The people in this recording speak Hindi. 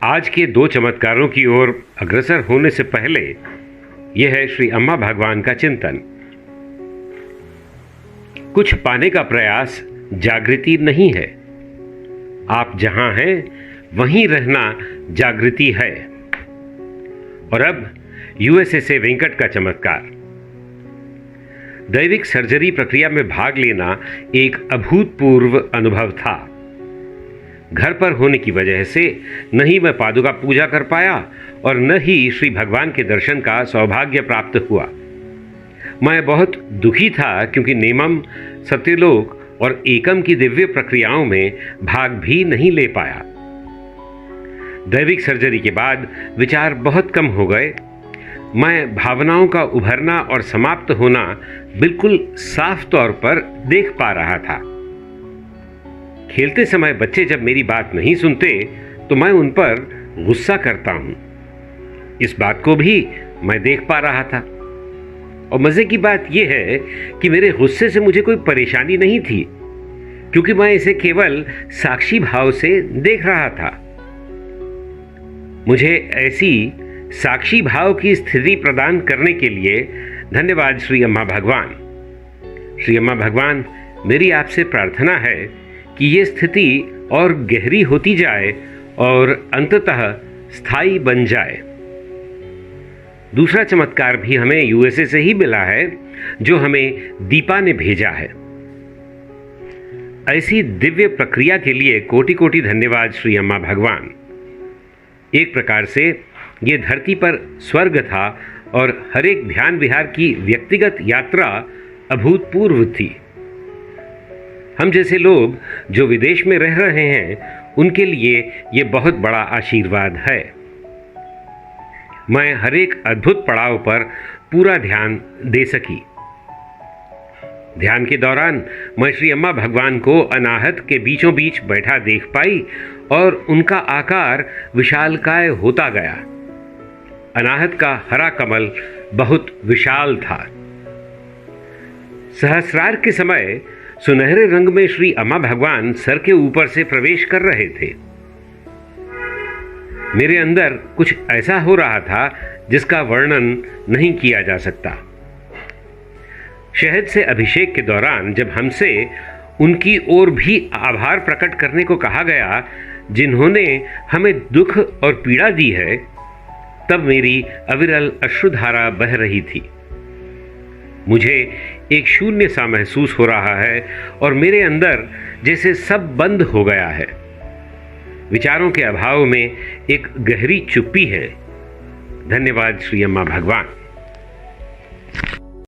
आज के दो चमत्कारों की ओर अग्रसर होने से पहले यह है श्री अम्मा भगवान का चिंतन। कुछ पाने का प्रयास जागृति नहीं है। आप जहां हैं वहीं रहना जागृति है। और अब यूएसए से वेंकट का चमत्कार। दैविक सर्जरी प्रक्रिया में भाग लेना एक अभूतपूर्व अनुभव था। घर पर होने की वजह से न ही मैं पादुका पूजा कर पाया और न ही श्री भगवान के दर्शन का सौभाग्य प्राप्त हुआ। मैं बहुत दुखी था क्योंकि नेमम, सत्यलोक और एकम की दिव्य प्रक्रियाओं में भाग भी नहीं ले पाया। दैविक सर्जरी के बाद विचार बहुत कम हो गए। मैं भावनाओं का उभरना और समाप्त होना बिल्कुल साफ तौर पर देख पा रहा था। खेलते समय बच्चे जब मेरी बात नहीं सुनते तो मैं उन पर गुस्सा करता हूं। इस बात को भी मैं देख पा रहा था। और मजे की बात यह है कि मेरे गुस्से से मुझे कोई परेशानी नहीं थी, क्योंकि मैं इसे केवल साक्षी भाव से देख रहा था। मुझे ऐसी साक्षी भाव की स्थिति प्रदान करने के लिए धन्यवाद श्री अम्मा भगवान। श्री अम्मा भगवान, मेरी आपसे प्रार्थना है कि ये स्थिति और गहरी होती जाए और अंततः स्थायी बन जाए। दूसरा चमत्कार भी हमें यूएसए से ही मिला है, जो हमें दीपा ने भेजा है। ऐसी दिव्य प्रक्रिया के लिए कोटि कोटि धन्यवाद श्री अम्मा भगवान। एक प्रकार से ये धरती पर स्वर्ग था और हर एक ध्यान विहार की व्यक्तिगत यात्रा अभूतपूर्व थी। हम जैसे लोग जो विदेश में रह रहे हैं, उनके लिए ये बहुत बड़ा आशीर्वाद है। मैं हर एक अद्भुत पड़ाव पर पूरा ध्यान दे सकी। ध्यान के दौरान मैं श्री अम्मा भगवान को अनाहत के बीचों बीच बैठा देख पाई और उनका आकार विशालकाय होता गया। अनाहत का हरा कमल बहुत विशाल था। सहस्रार के समय सुनहरे रंग में श्री अम्मा भगवान सर के ऊपर से प्रवेश कर रहे थे। मेरे अंदर कुछ ऐसा हो रहा था जिसका वर्णन नहीं किया जा सकता। शहद से अभिषेक के दौरान जब हमसे उनकी ओर भी आभार प्रकट करने को कहा गया जिन्होंने हमें दुख और पीड़ा दी है, तब मेरी अविरल अश्रुधारा बह रही थी। मुझे एक शून्य सा महसूस हो रहा है और मेरे अंदर जैसे सब बंद हो गया है। विचारों के अभाव में एक गहरी चुप्पी है। धन्यवाद श्री अम्मा भगवान।